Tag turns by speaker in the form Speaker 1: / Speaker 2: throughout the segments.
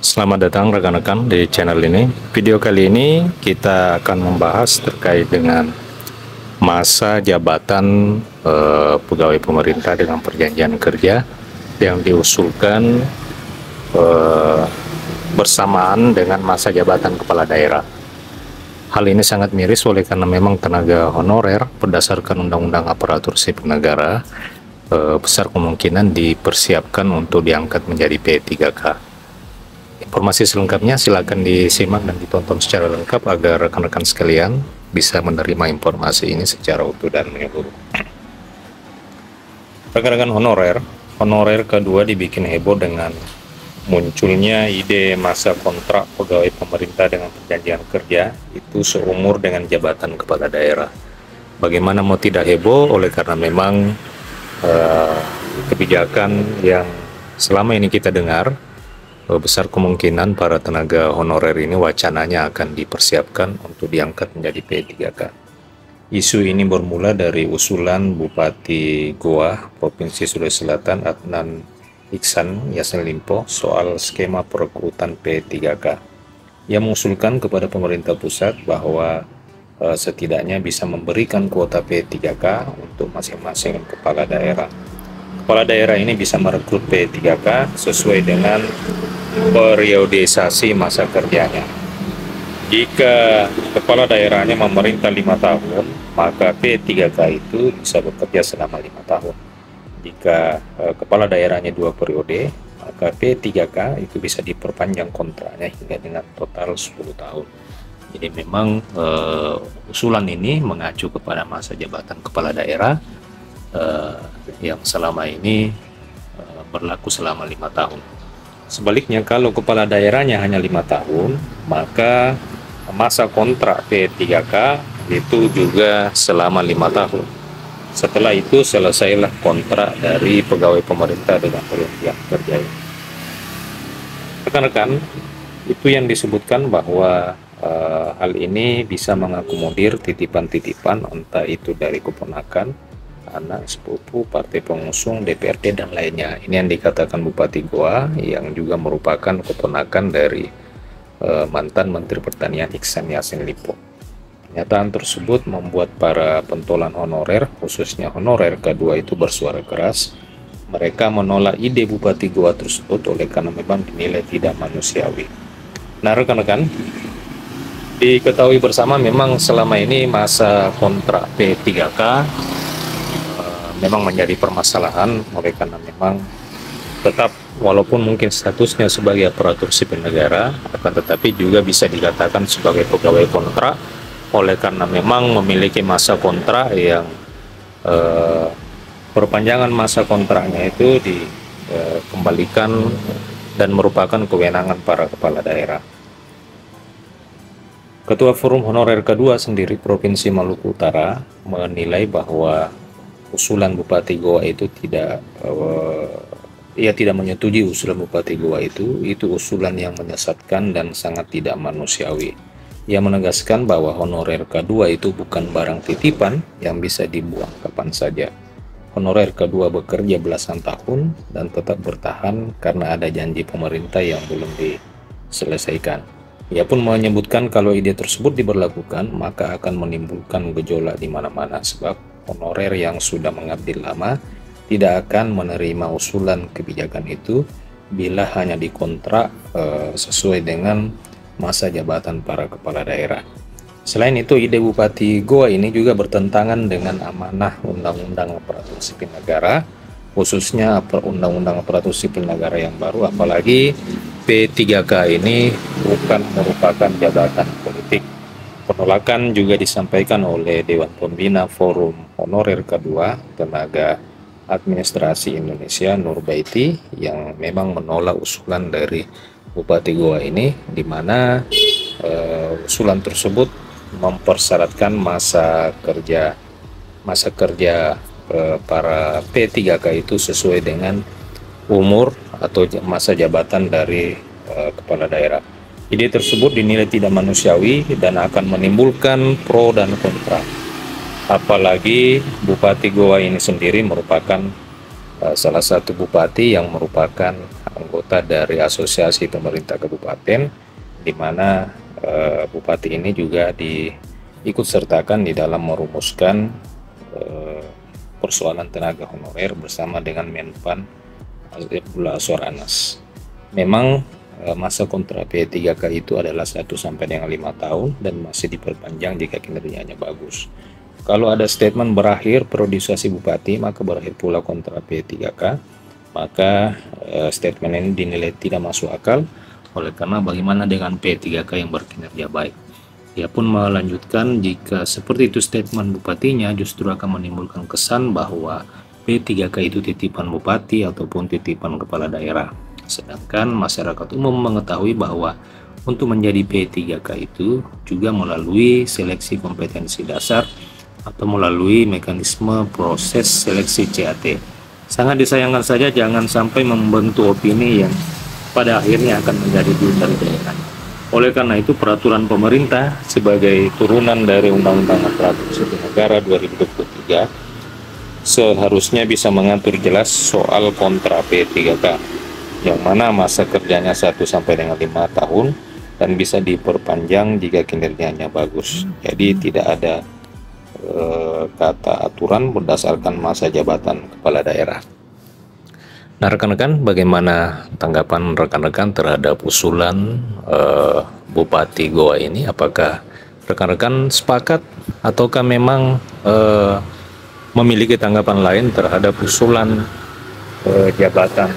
Speaker 1: Selamat datang rekan-rekan di channel ini. Video kali ini kita akan membahas terkait dengan masa jabatan pegawai pemerintah dengan perjanjian kerja yang diusulkan bersamaan dengan masa jabatan kepala daerah. Hal ini sangat miris oleh karena memang tenaga honorer berdasarkan Undang-Undang Aparatur Sipil Negara besar kemungkinan dipersiapkan untuk diangkat menjadi P3K. Informasi selengkapnya silakan disimak dan ditonton secara lengkap agar rekan-rekan sekalian bisa menerima informasi ini secara utuh dan menyeluruh. Rekan-rekan honorer kedua dibikin heboh dengan munculnya ide masa kontrak pegawai pemerintah dengan perjanjian kerja itu seumur dengan jabatan kepala daerah. Bagaimana mau tidak heboh? Oleh karena memang kebijakan yang selama ini kita dengar, besar kemungkinan para tenaga honorer ini wacananya akan dipersiapkan untuk diangkat menjadi P3K. Isu ini bermula dari usulan Bupati Goa, Provinsi Sulawesi Selatan, Adnan Iksan Yassin Limpo soal skema perekrutan P3K. Ia mengusulkan kepada pemerintah pusat bahwa setidaknya bisa memberikan kuota P3K untuk masing-masing kepala daerah. Kepala daerah ini bisa merekrut P3K sesuai dengan periodisasi masa kerjanya. Jika kepala daerahnya memerintah 5 tahun, maka P3K itu bisa bekerja selama 5 tahun. Jika kepala daerahnya 2 periode, maka P3K itu bisa diperpanjang kontraknya hingga dengan total 10 tahun. Jadi memang usulan ini mengacu kepada masa jabatan kepala daerah yang selama ini berlaku selama 5 tahun. Sebaliknya, kalau kepala daerahnya hanya 5 tahun, maka masa kontrak P3K itu juga selama 5 tahun. Setelah itu selesailah kontrak dari pegawai pemerintah dengan perjanjian kerja. Rekan-rekan, itu yang disebutkan bahwa hal ini bisa mengakomodir titipan-titipan, entah itu dari keponakan, anak, sepupu, partai pengusung, DPRD, dan lainnya. Ini yang dikatakan Bupati Goa yang juga merupakan keponakan dari mantan Menteri Pertanian Iksan Yassin Limpo. Pernyataan tersebut membuat para pentolan honorer, khususnya honorer kedua itu bersuara keras. Mereka menolak ide Bupati Goa tersebut oleh karena memang dinilai tidak manusiawi. Nah rekan-rekan, diketahui bersama memang selama ini masa kontrak P3K memang menjadi permasalahan oleh karena memang tetap walaupun mungkin statusnya sebagai aparatur sipil negara, akan tetapi juga bisa dikatakan sebagai pegawai kontrak oleh karena memang memiliki masa kontrak yang perpanjangan masa kontraknya itu dikembalikan dan merupakan kewenangan para kepala daerah. Ketua Forum Honorer kedua sendiri Provinsi Maluku Utara menilai bahwa usulan Bupati Goa itu ia tidak menyetujui usulan Bupati Goa itu usulan yang menyesatkan dan sangat tidak manusiawi. Ia menegaskan bahwa honorer kedua itu bukan barang titipan yang bisa dibuang kapan saja. Honorer kedua bekerja belasan tahun dan tetap bertahan karena ada janji pemerintah yang belum diselesaikan. Ia pun menyebutkan kalau ide tersebut diberlakukan maka akan menimbulkan gejolak di mana-mana sebab honorer yang sudah mengabdi lama tidak akan menerima usulan kebijakan itu bila hanya dikontrak sesuai dengan masa jabatan para kepala daerah. Selain itu, ide Bupati Goa ini juga bertentangan dengan amanah Undang-Undang Aparatur Sipil Negara, khususnya Undang-Undang Aparatur Sipil Negara yang baru, apalagi P3K ini bukan merupakan jabatan politik. Penolakan juga disampaikan oleh Dewan Pembina Forum Honorer kedua Tenaga Administrasi Indonesia Nurbaiti yang memang menolak usulan dari Bupati Goa ini, di mana usulan tersebut mempersyaratkan masa kerja para P3K itu sesuai dengan umur atau masa jabatan dari kepala daerah. Ide tersebut dinilai tidak manusiawi dan akan menimbulkan pro dan kontra. Apalagi Bupati Goa ini sendiri merupakan salah satu bupati yang merupakan anggota dari Asosiasi Pemerintah Kabupaten, di mana Bupati ini juga ikut sertakan di dalam merumuskan persoalan tenaga honorer bersama dengan Menpan Abdullah Azwar Anas. Memang masa kontrak P3K itu adalah 1 sampai dengan 5 tahun dan masih diperpanjang jika kinerjanya bagus. Kalau ada statement berakhir periodisasi bupati, maka berakhir pula kontrak P3K, maka statement ini dinilai tidak masuk akal. Oleh karena bagaimana dengan P3K yang berkinerja baik? Ia pun melanjutkan, jika seperti itu statement bupatinya justru akan menimbulkan kesan bahwa P3K itu titipan bupati ataupun titipan kepala daerah. Sedangkan masyarakat umum mengetahui bahwa untuk menjadi P3K itu juga melalui seleksi kompetensi dasar atau melalui mekanisme proses seleksi CAT. Sangat disayangkan saja jangan sampai membentuk opini yang pada akhirnya akan menjadi blunder daerah. Oleh karena itu, peraturan pemerintah sebagai turunan dari Undang-Undang Aparatur Sipil Negara 2023 seharusnya bisa mengatur jelas soal kontrak P3K, yang mana masa kerjanya 1 sampai dengan 5 tahun dan bisa diperpanjang jika kinerjanya bagus. Jadi tidak ada kata aturan berdasarkan masa jabatan kepala daerah. Nah, rekan-rekan, bagaimana tanggapan rekan-rekan terhadap usulan Bupati Goa ini? Apakah rekan-rekan sepakat ataukah memang memiliki tanggapan lain terhadap usulan jabatan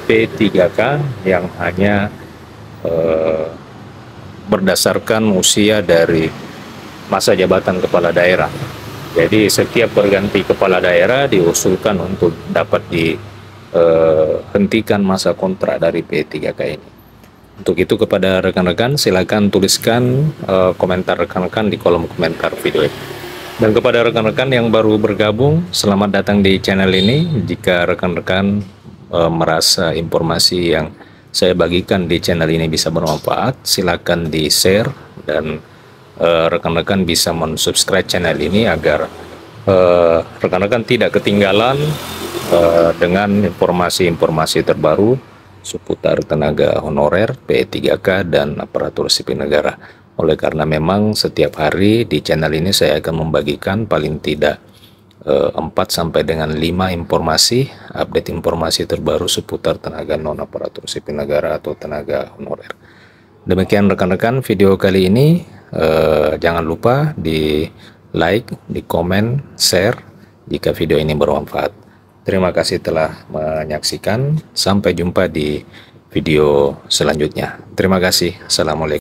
Speaker 1: P3K yang hanya berdasarkan usia dari masa jabatan kepala daerah? Jadi setiap berganti kepala daerah diusulkan untuk dapat hentikan masa kontrak dari P3K ini. Untuk itu, kepada rekan-rekan silakan tuliskan komentar rekan-rekan di kolom komentar video ini. Dan kepada rekan-rekan yang baru bergabung, selamat datang di channel ini. Jika rekan-rekan merasa informasi yang saya bagikan di channel ini bisa bermanfaat, silakan di share dan rekan-rekan bisa mensubscribe channel ini agar rekan-rekan tidak ketinggalan dengan informasi-informasi terbaru seputar tenaga honorer, P3K, dan aparatur sipil negara. Oleh karena memang setiap hari di channel ini saya akan membagikan paling tidak 4 sampai dengan 5 informasi, update informasi terbaru seputar tenaga non aparatur sipil negara atau tenaga honorer. Demikian rekan-rekan video kali ini. Jangan lupa di like, di komen, share jika video ini bermanfaat. Terima kasih telah menyaksikan. Sampai jumpa di video selanjutnya. Terima kasih. Assalamualaikum.